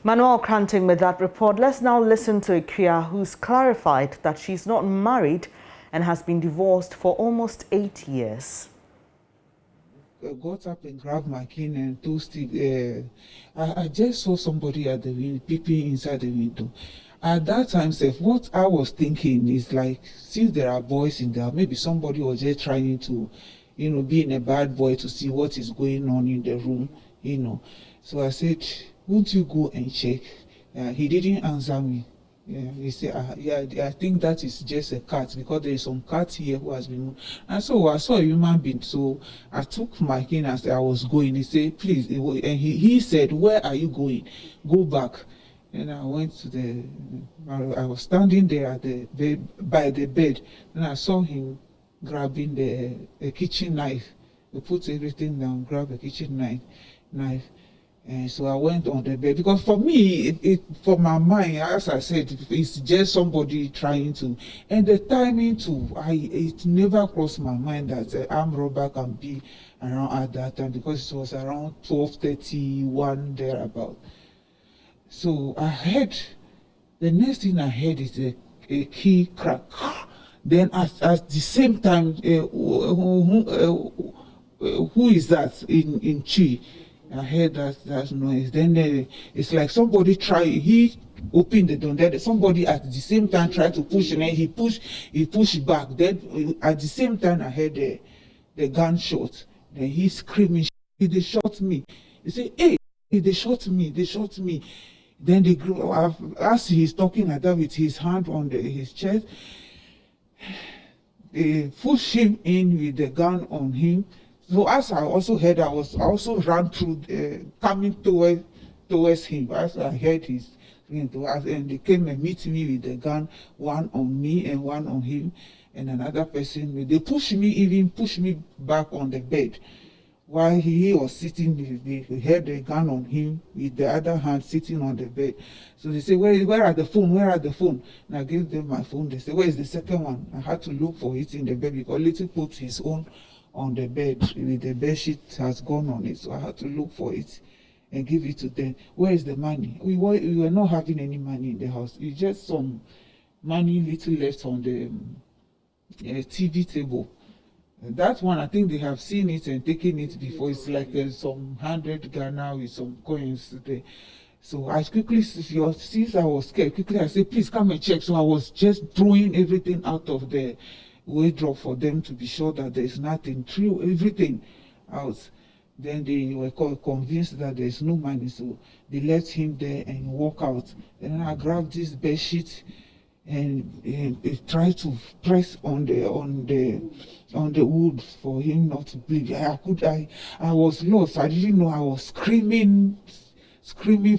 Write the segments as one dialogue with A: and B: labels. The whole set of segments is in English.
A: Manuel Cranting with that report. Let's now listen to Ikea, who's clarified that she's not married and has been divorced for almost 8 years.
B: I got up and grabbed my cane and told Steve, I just saw somebody at the window, peeping inside the window. At that time, what I was thinking is like, since there are boys in there, maybe somebody was just trying to, being a bad boy to see what is going on in the room, So I said, won't you go and check? He didn't answer me. He said, I think that is just a cat because there is some cat here who has been moved. And so I saw a human being. So I took my cane and I was going. He said, please. And he said, where are you going? Go back. And I went to I was standing there at the bed, by the bed. And I saw him grabbing the kitchen knife. He put everything down, grabbed a kitchen knife. And so I went on the bed because for me, for my mind, as I said, it's just somebody trying to. And the timing too, it never crossed my mind that an armed robber can be around at that time because it was around 12:31 thereabout. So I heard, the next thing I heard is a key crack. Then at the same time, who is that in Chi? I heard that noise. Then it's like somebody he opened the door. Then somebody at the same time tried to push, and then he pushed back. Then at the same time I heard the gunshot. Then he's screaming, they shot me. He said, hey, they shot me. Then as he's talking like that with his hand on his chest, they pushed him in with the gun on him. So as I also heard, I also ran through, coming towards him. As I heard his, and they came and meet me with the gun, one on me and one on him, and another person. They pushed me back on the bed. While he was sitting, they had the gun on him with the other hand sitting on the bed. So they say, where are the phone? Where are the phone? And I gave them my phone. They say, where is the second one? I had to look for it in the bed because Little put his own on the bed with the bed sheet has gone on it, so I had to look for it and give it to them. Where is the money? We were not having any money in the house. It's just some money little left on the TV table. That one, I think they have seen it and taken it before. It's like some 100 Ghana with some coins there. So I quickly, since I was scared, I said, please come and check. So I was just throwing everything out of the wardrobe for them to be sure that there's nothing, threw everything out. Then they were convinced that there's no money, so they left him there and walk out. Then I grabbed this bed sheet and tried to press on the wood for him not to bleed. I was lost. I didn't know. I was screaming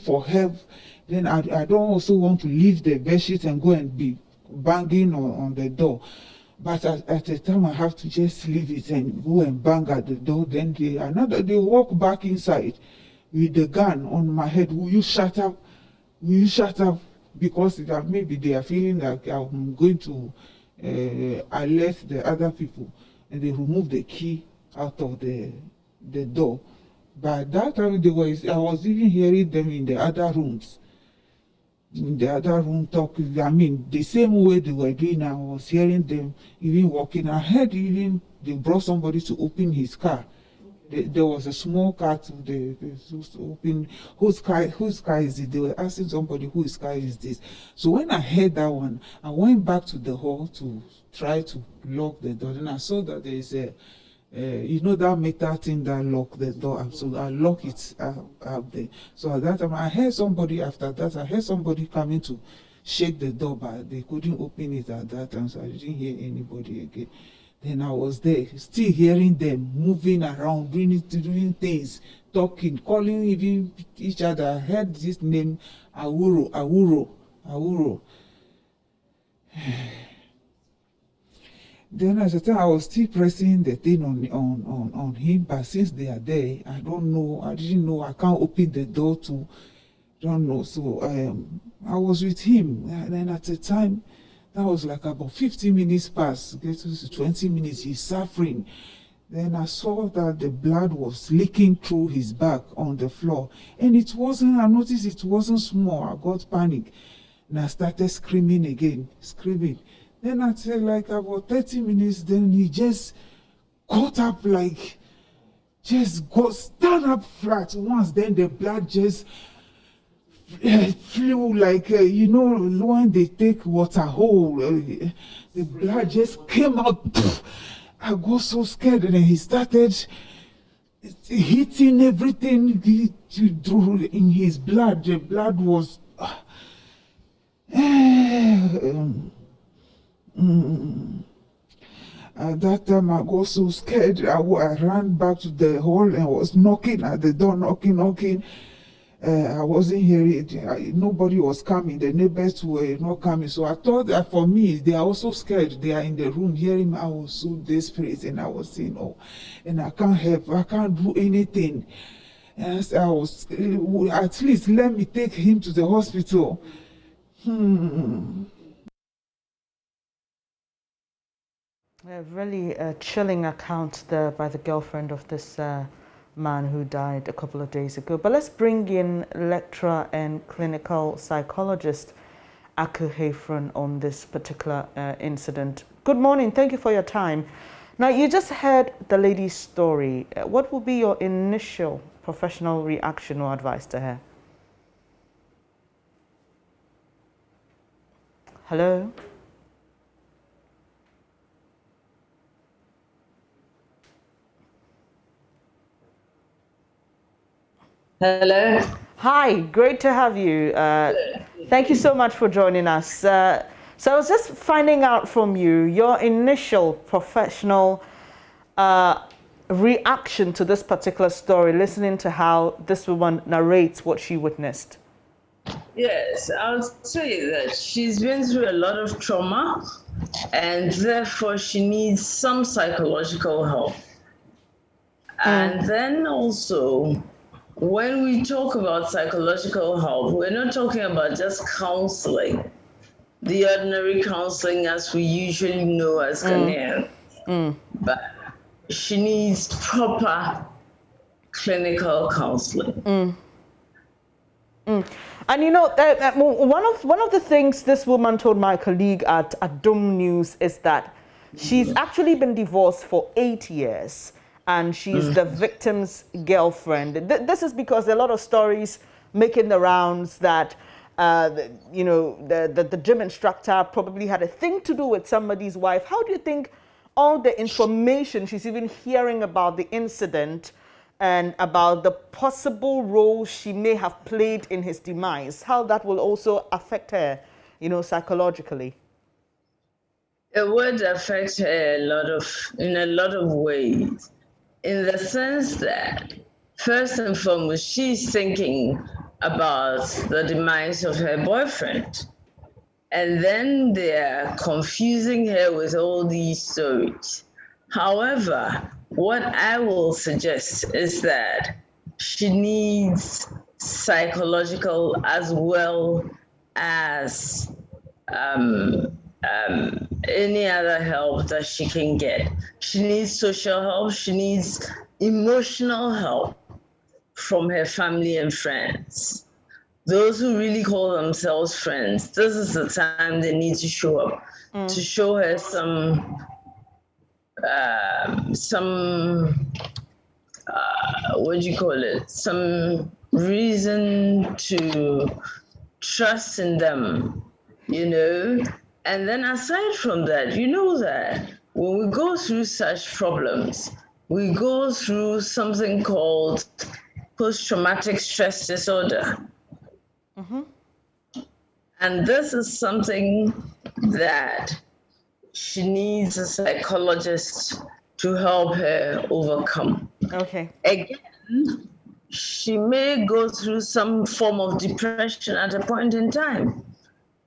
B: for help. Then I don't also want to leave the bed sheet and go and be banging on the door. But at the time, I have to just leave it and go and bang at the door. Then they walk back inside with the gun on my head. Will you shut up? Will you shut up? Because maybe they are feeling like I'm going to alert the other people. And they remove the key out of the door. By that time, I was even hearing them in the other rooms. In the other room talking, the same way they were doing, I was hearing them even walking. I heard even they brought somebody to open his car. There was a small car to open. Whose car is it? They were asking somebody whose car is this. So when I heard that one, I went back to the hall to try to lock the door. And I saw that there is that metal thing that lock the door up. So I lock it up there. So at that time, I heard somebody coming to shake the door, but they couldn't open it at that time. So I didn't hear anybody again. Then I was there, still hearing them moving around, doing things, talking, calling even each other. I heard this name, Awuro. Then at the time, I was still pressing the thing on him, but since they are there, I don't know. I didn't know. I can't open the door to. Don't know. So I was with him, and then at the time, that was like about 15 minutes past, get to 20 minutes. He's suffering. Then I saw that the blood was leaking through his back on the floor. And it wasn't, I noticed it wasn't small. I got panic. And I started screaming again, screaming. Then I said like about 30 minutes, then he just got up like, just got stand up flat once. Then the blood just flew like, you know, when they take water hole, the blood just came out. I got so scared, and then he started hitting everything in his blood. The blood was. At that time, I got so scared. I ran back to the hall and was knocking at the door, knocking. I wasn't hearing. Nobody was coming. The neighbors were not coming. So I thought that for me, they are also scared. They are in the room hearing me. I was so desperate, and I was saying, "Oh, and I can't help. I can't do anything." And I was, at least let me take him to the hospital.
A: A really chilling account there by the girlfriend of this man who died a couple of days ago. But let's bring in lecturer and clinical psychologist Aku Hefron on this particular incident. Good morning. Thank you for your time. Now, you just heard the lady's story. What would be your initial professional reaction or advice to her? Hello?
C: Hello.
A: Hi, great to have you. Thank you so much for joining us. So I was just finding out from you your initial professional reaction to this particular story, listening to how this woman narrates what she witnessed.
C: Yes, I'll say that she's been through a lot of trauma, and therefore she needs some psychological help. And then also, when we talk about psychological help, we're not talking about just counseling, the ordinary counseling as we usually know as Ghanaians, but she needs proper clinical counseling.
A: And you know, one of the things this woman told my colleague at JoyNews is that she's actually been divorced for 8 years. And she's the victim's girlfriend. This is because there are a lot of stories making the rounds that, you know, the gym instructor probably had a thing to do with somebody's wife. How do you think all the information she's even hearing about the incident and about the possible role she may have played in his demise, how that will also affect her, you know, psychologically?
C: It would affect her in a lot of ways. In the sense that, first and foremost, she's thinking about the demise of her boyfriend. And then they're confusing her with all these stories. However, what I will suggest is that she needs psychological as well as any other help that she can get. She needs social help. She needs emotional help from her family and friends. Those who really call themselves friends, this is the time they need to show up, to show her some what do you call it? Some reason to trust in them, you know? And then aside from that, you know that when we go through such problems, we go through something called post-traumatic stress disorder. And this is something that she needs a psychologist to help her overcome.
A: Okay.
C: Again, she may go through some form of depression at a point in time.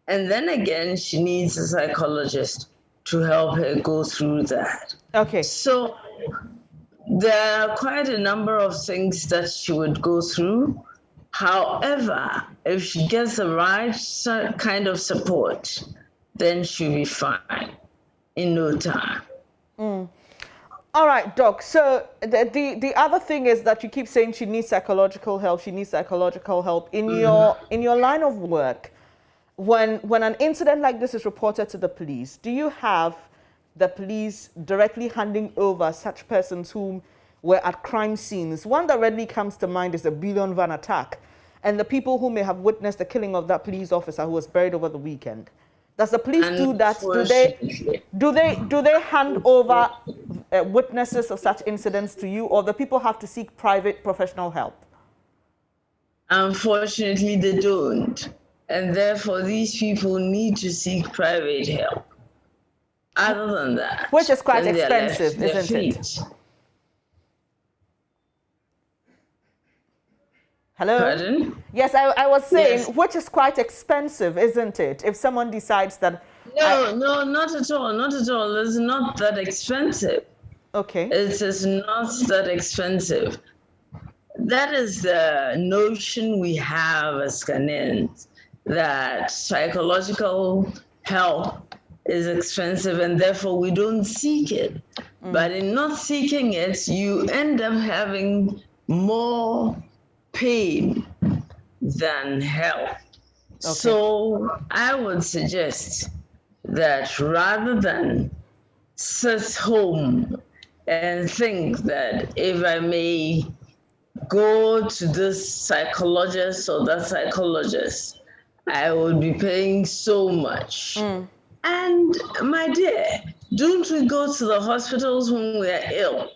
C: And then again, she needs a psychologist to help her go through that.
A: Okay.
C: So there are quite a number of things that she would go through. However, if she gets the right kind of support, then she'll be fine in no time.
A: All right, Doc. So the other thing is that you keep saying she needs psychological help. She needs psychological help in your line of work. When an incident like this is reported to the police, do you have the police directly handing over such persons whom were at crime scenes? One that readily comes to mind is the Billion Van attack, and the people who may have witnessed the killing of that police officer who was buried over the weekend. Does the police do that? Do they hand over witnesses of such incidents to you, or the people have to seek private professional help?
C: Unfortunately, they don't. And therefore, these people need to seek private help. Other than that,
A: which is quite expensive, isn't it? Hello?
C: Pardon?
A: Yes, I was saying,
C: yes.
A: Which is quite expensive, isn't it? If someone decides that...
C: No, not at all, not at all. It's not that expensive.
A: Okay.
C: It is not that expensive. That is the notion we have as Ghanaians, that psychological help is expensive and therefore we don't seek it. But in not seeking it, you end up having more pain than help. Okay. So I would suggest that rather than sit home and think that if I may go to this psychologist or that psychologist, I would be paying so much. And my dear, don't we go to the hospitals when we are ill?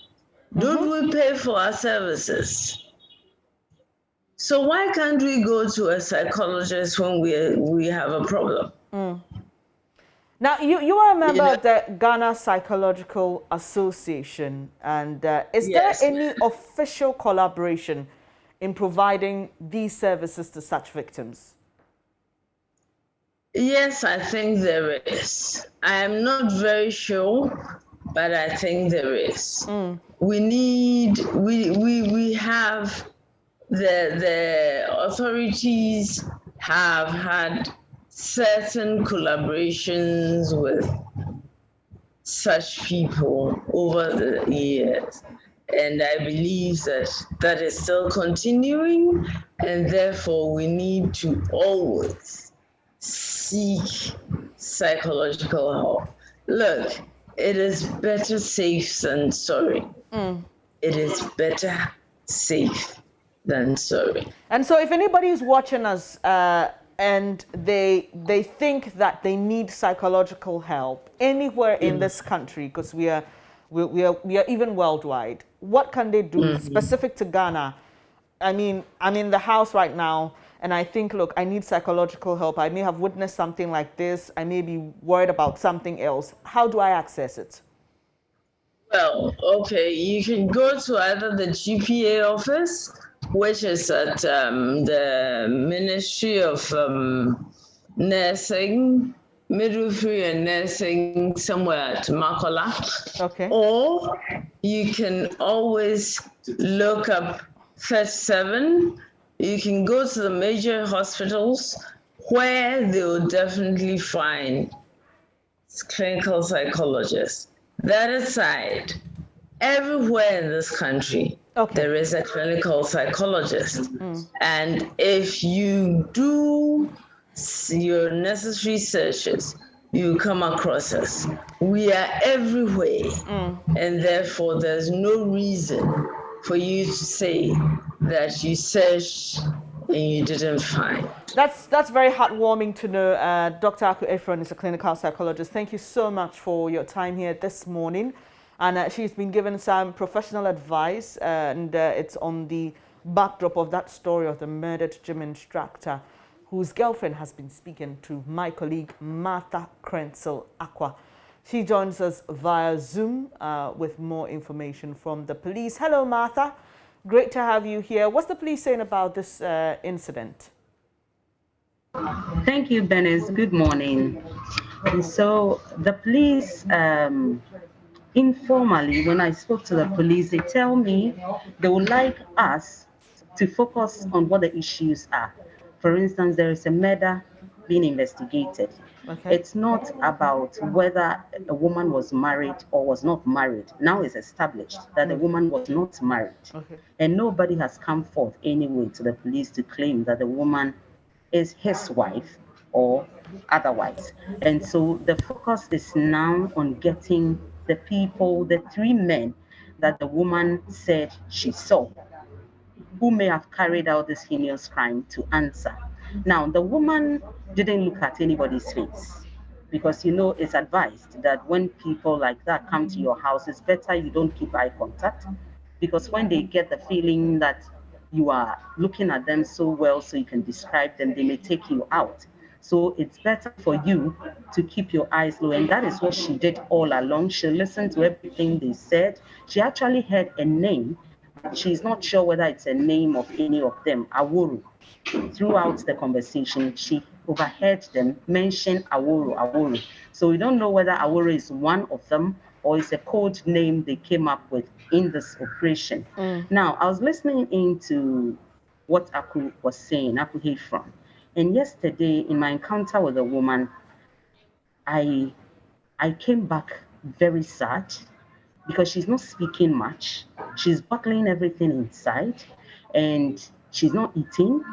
C: Don't we pay for our services? So why can't we go to a psychologist when we have a problem?
A: Now, you are a member of the Ghana Psychological Association, and is there any official collaboration in providing these services to such victims?
C: Yes, I think there is. I am not very sure, but I think there is. We have the authorities have had certain collaborations with such people over the years. And I believe that that is still continuing, and therefore we need to always seek psychological help. Look, it is better safe than sorry. It is better safe than sorry.
A: And so if anybody is watching us and they think that they need psychological help anywhere in this country, because we are even worldwide, what can they do specific to Ghana? I mean, I'm in the house right now and I think, look, I need psychological help. I may have witnessed something like this. I may be worried about something else. How do I access it?
C: Well, okay, you can go to either the GPA office, which is at the Ministry of Nursing, Midwifery and Nursing, somewhere at Makola.
A: Okay.
C: Or you can always look up 37. You can go to the major hospitals where they will definitely find clinical psychologists. That aside, everywhere in this country, there is a clinical psychologist. And if you do your necessary searches, you come across us. We are everywhere. And therefore, there's no reason for you to say that you searched and you didn't find.
A: That's very heartwarming to know. Dr. Aku Ephron is a clinical psychologist. Thank you so much for your time here this morning. And she's been given some professional advice, and it's on the backdrop of that story of the murdered gym instructor whose girlfriend has been speaking to my colleague Martha Krenzel Aqua. She joins us via Zoom with more information from the police. Hello, Martha. Great to have you here. What's the police saying about this incident?
D: Thank you, Benes. Good morning. And so the police, informally, when I spoke to the police, they tell me they would like us to focus on what the issues are. For instance, there is a murder being investigated.
A: Okay.
D: It's not about whether a woman was married or was not married. Now it's established that the woman was not married.
A: Okay.
D: And nobody has come forth anyway to the police to claim that the woman is his wife or otherwise. And so the focus is now on getting the people, the three men that the woman said she saw, who may have carried out this heinous crime, to answer. Now, the woman didn't look at anybody's face because you know it's advised that when people like that come to your house, it's better you don't keep eye contact, because when they get the feeling that you are looking at them so well so you can describe them, they may take you out. So it's better for you to keep your eyes low. And that is what she did all along. She listened to everything they said. She actually heard a name, but she's not sure whether it's a name of any of them, Awuru. Throughout the conversation, she overheard them mention Awuru, Awuru. So we don't know whether Awuru is one of them or it's a code name they came up with in this operation. Now, I was listening into what Aku was saying, Aku Hefron. And yesterday, in my encounter with a woman, I I came back very sad because she's not speaking much. She's bottling everything inside and she's not eating.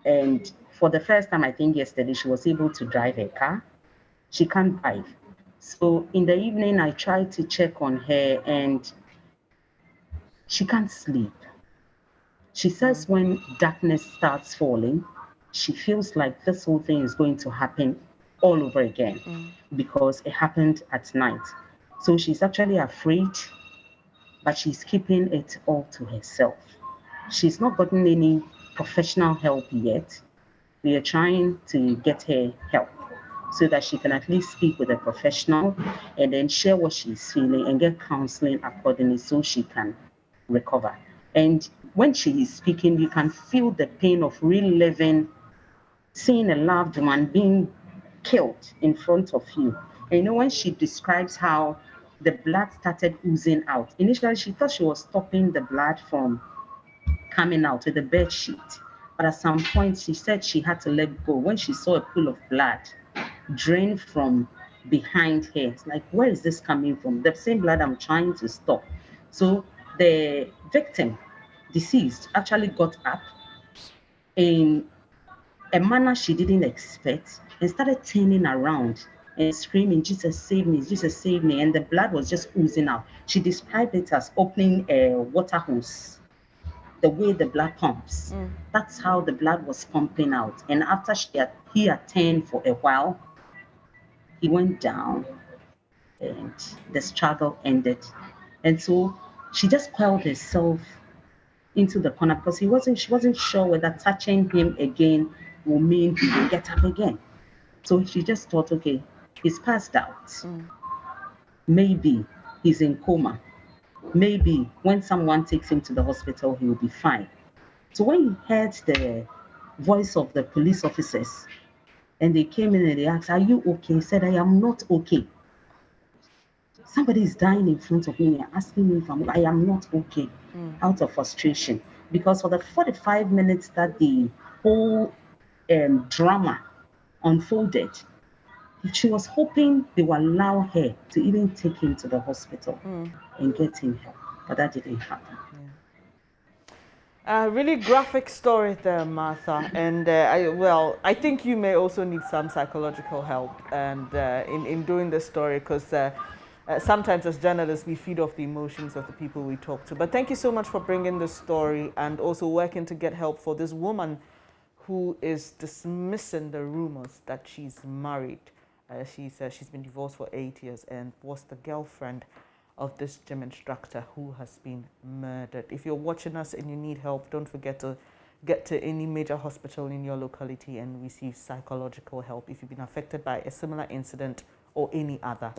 D: And for the first time, I think yesterday, she was able to drive a car. She can't drive. So in the evening, I tried to check on her and she can't sleep. She says when darkness starts falling, she feels like this whole thing is going to happen all over again because it happened at night. So she's actually afraid, but she's keeping it all to herself. She's not gotten any professional help yet. We are trying to get her help so that she can at least speak with a professional and then share what she's feeling and get counseling accordingly so she can recover. And when she is speaking, you can feel the pain of reliving seeing a loved one being killed in front of you. And you know, when she describes how the blood started oozing out, initially she thought she was stopping the blood from coming out with the bed sheet. But at some point, she said she had to let go when she saw a pool of blood drain from behind her. It's like, where is this coming from? The same blood I'm trying to stop. So the victim, deceased, actually got up in a manner she didn't expect and started turning around and screaming, Jesus, save me, Jesus, save me. And the blood was just oozing out. She described it as opening a water hose, the way the blood pumps. That's how the blood was pumping out. And after he had turned for a while, he went down and the struggle ended. And so she just coiled herself into the corner because she wasn't sure whether touching him again will mean he will get up again. So she just thought, okay, he's passed out. Maybe he's in coma. Maybe when someone takes him to the hospital, he will be fine. So when he heard the voice of the police officers and they came in and they asked, are you okay? He said, I am not okay. Somebody is dying in front of me and asking me if I am not okay, out of frustration. Because for the 45 minutes that the whole drama unfolded, she was hoping they will allow her to even take him to the hospital and get him help. But that didn't happen.
A: Really graphic story there, Martha. And I think you may also need some psychological help and in doing this story because sometimes as journalists we feed off the emotions of the people we talk to. But thank you so much for bringing this story and also working to get help for this woman who is dismissing the rumors that she's married. She's been divorced for 8 years and was the girlfriend of this gym instructor who has been murdered. If you're watching us and you need help, don't forget to get to any major hospital in your locality and receive psychological help if you've been affected by a similar incident or any other.